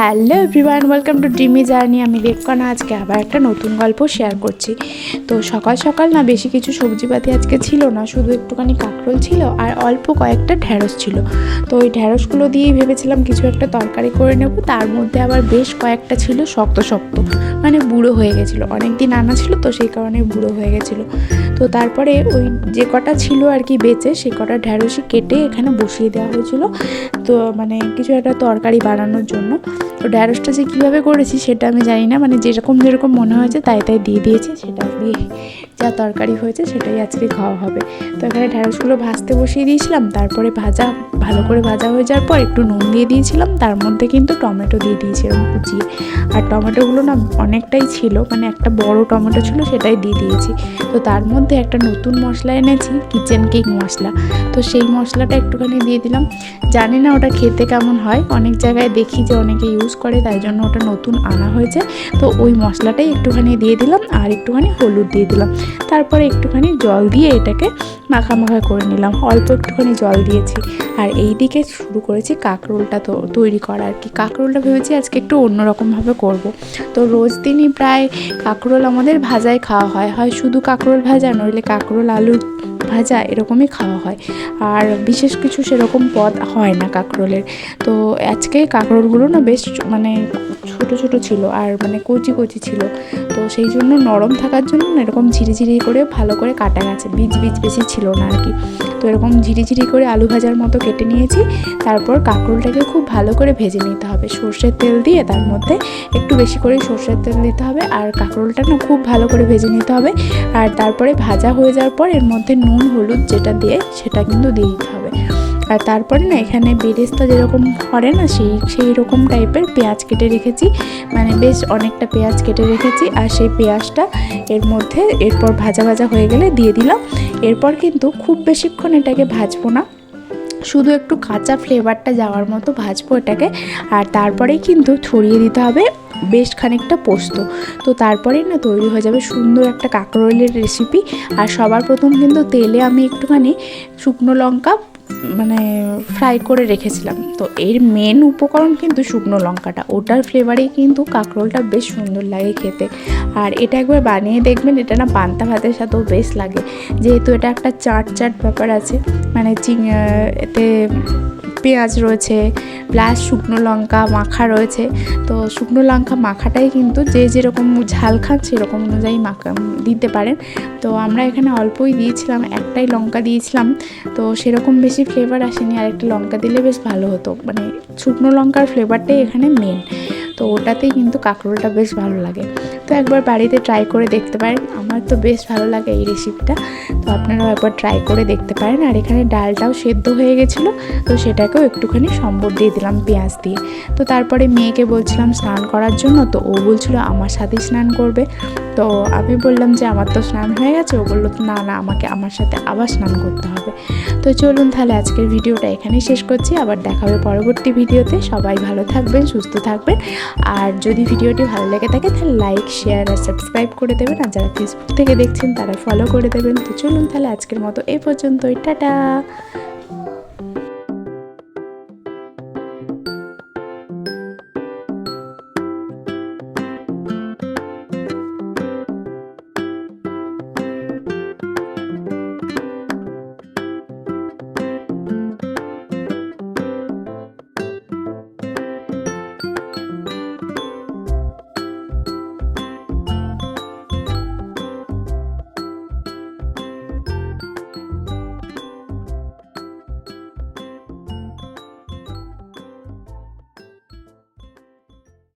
Hello everyone, welcome to dreamy journey. আমি রেপকনা আজকে আবার একটা নতুন গল্প শেয়ার করছি। তো সকাল সকাল না বেশি কিছু সবজিপাতি আজকে ছিল না, শুধু একটুখানি কাঁকরোল ছিল আর অল্প কয়েকটা ঢ্যাঁড়স ছিল। তো ওই ঢ্যাঁড়সগুলো দিয়েই ভেবেছিলাম কিছু একটা তরকারি করে নেব। তার মধ্যে আবার বেশ কয়েকটা ছিল শক্ত শক্ত, মানে বুড়ো হয়ে গেছিলো, অনেক দিন আনা ছিল তো সেই কারণে বুড়ো হয়ে গেছিলো। তো তারপরে ওই যে কটা ছিল আর কি বেঁচে, সে কটা ঢ্যাঁড়সই কেটে এখানে বসিয়ে দেওয়া হয়েছিল, তো মানে কিছু একটা তরকারি বানানোর জন্য। তো ঢ্যাঁড়সটা যে কীভাবে করেছি সেটা আমি জানি না, মানে যেরকম যেরকম মনে হয়েছে তাই তাই দিয়ে দিয়েছি, সেটা দিয়ে যা তরকারি হয়েছে সেটাই আজকে খাওয়া হবে। তো এখানে ঢ্যাঁড়সগুলো ভাজতে বসিয়ে দিয়েছিলাম, তারপরে ভালো করে ভাজা হয়ে যাওয়ার পর একটু নুন দিয়ে দিয়েছিলাম, তার মধ্যে কিন্তু টমেটো দিয়ে দিয়েছিলাম কুচিয়ে। আর টমেটোগুলো না অনেকটাই ছিল, মানে একটা বড় টমেটো ছিল, সেটাই দিয়ে দিয়েছি। তো তার মধ্যে একটা নতুন মশলা এনেছি, কিচেন কিং মশলা। তো সেই মশলাটা একটুখানি দিয়ে দিলাম। জানি না ওটা খেতে কেমন হয়, অনেক জায়গায় দেখি যে অনেকে ইউজ করে, তাই জন্য ওটা নতুন আনা হয়েছে। তো ওই মশলাটাই একটুখানি দিয়ে দিলাম আর একটুখানি হলুদ দিয়ে দিলাম। তারপরে একটুখানি জল দিয়ে এটাকে মাখা মাখা করে নিলাম, অল্প একটুখানি জল দিয়েছি। আর এই দিকে শুরু করেছি কাঁকরোলটা তৈরি করা আর কি। কাঁকরোলটা ভেবেছি আজকে একটু অন্যরকমভাবে করব। তো রোজ দিনই প্রায় কাঁকরোল আমাদের ভাজায় খাওয়া হয়, হয় শুধু কাঁকরোল ভাজা, নইলে কাঁকরোল আলুর ভাজা, এরকমই খাওয়া হয়। আর বিশেষ কিছু সেরকম পদ হয় না কাঁকরোলের। তো আজকে কাঁকরোলগুলো না বেশ মানে ছোট ছোট ছিল আর মানে কচি কচি ছিল, তো সেই জন্য নরম থাকার জন্য এরকম ঝিরিঝিরি করে ভালো করে কাটা গেছে, বীজ বেশি ছিল না আর কি। তো এরকম ঝিরিঝিরি করে আলু ভাজার মতো কেটে নিয়েছি। তারপর কাঁকরোলটাকে খুব ভালো করে ভেজে নিতে হবে সর্ষের তেল দিয়ে, তার মধ্যে একটু বেশি করে সর্ষের তেল দিতে হবে আর কাঁকরোলটা না খুব ভালো করে ভেজে নিতে হবে। আর তারপরে ভাজা হয়ে যাওয়ার পর এর মধ্যে নুন হলুদ যেটা দিয়ে সেটা কিন্তু দিয়ে দিতে হবে। আর তারপরে না এখানে বেরেস্তা যেরকম করে না সেই রকম টাইপের পেঁয়াজ কেটে রেখেছি, মানে বেশ অনেকটা পেঁয়াজ কেটে রেখেছি। আর সেই পেঁয়াজটা এর মধ্যে এরপর ভাজা ভাজা হয়ে গেলে দিয়ে দিলাম। এরপর কিন্তু খুব বেশিক্ষণ এটাকে ভাজবো না, শুধু একটু কাঁচা ফ্লেভারটা যাওয়ার মতো ভাজবো এটাকে। আর তারপরেই কিন্তু ছড়িয়ে দিতে হবে বেশ খানিকটা পোস্ত। তো তারপরেই না তৈরি হয়ে যাবে সুন্দর একটা কাঁকরোলের রেসিপি। আর সবার প্রথম কিন্তু তেলে আমি একটুখানি শুকনো লঙ্কা মানে ফ্রাই করে রেখেছিলাম। তো এর মেন উপকরণ কিন্তু শুকনো লঙ্কাটা, ওটার ফ্লেভারেই কিন্তু কাঁকরোলটা বেশ সুন্দর লাগে খেতে। আর এটা একবার বানিয়ে দেখবেন, এটা না পান্তা ভাতের সাথেও বেশ লাগে, যেহেতু এটা একটা চাট চাট ব্যাপার আছে, মানে এতে পেঁয়াজ রয়েছে প্লাস শুকনো লঙ্কা মাখা রয়েছে। তো শুকনো লঙ্কা মাখাটাই কিন্তু যে যেরকম ঝাল খান সেরকম অনুযায়ী মাখা দিতে পারেন। তো আমরা এখানে অল্পই দিয়েছিলাম, একটাই লঙ্কা দিয়েছিলাম, তো সেরকম বেশি ফ্লেভার আসেনি। আরেকটা লঙ্কা দিলে বেশ ভালো হতো, মানে শুকনো লঙ্কার ফ্লেভারটাই এখানে মেন, তো ওটাতেই কিন্তু কাঁকরোলটা বেশ ভালো লাগে। তো একবার বাড়িতে ট্রাই করে দেখতে পারেন, আমার তো বেশ ভালো লাগে এই রেসিপিটা, তো আপনারাও একবার ট্রাই করে দেখতে পারেন। আর এখানে ডালটাও সেদ্ধ হয়ে গেছিলো, তো সেটাকেও একটুখানি সম্বর দিয়ে দিলাম পেঁয়াজ দিয়ে। তো তারপরে মেয়েকে বলছিলাম স্নান করার জন্য, তো ও বলছিল আমার সাথেই স্নান করবে। তো আমি বললাম যে আমার তো স্নান হয়ে গেছে। ও বললো না না, আমাকে আমার সাথে আবার স্নান করতে হবে। তো চলুন তাহলে আজকের ভিডিওটা এখানেই শেষ করছি, আবার দেখা হবে পরবর্তী ভিডিওতে। সবাই ভালো থাকবেন, সুস্থ থাকবেন। আর যদি ভিডিওটি ভালো লেগে থাকে তাহলে লাইক শেয়ার আর সাবস্ক্রাইব করে দেবেন, আর যারা ফেসবুক থেকে দেখছেন তারা ফলো করে দেবেন। তো চলুন তাহলে আজকের মতো এই পর্যন্তই, টাটা।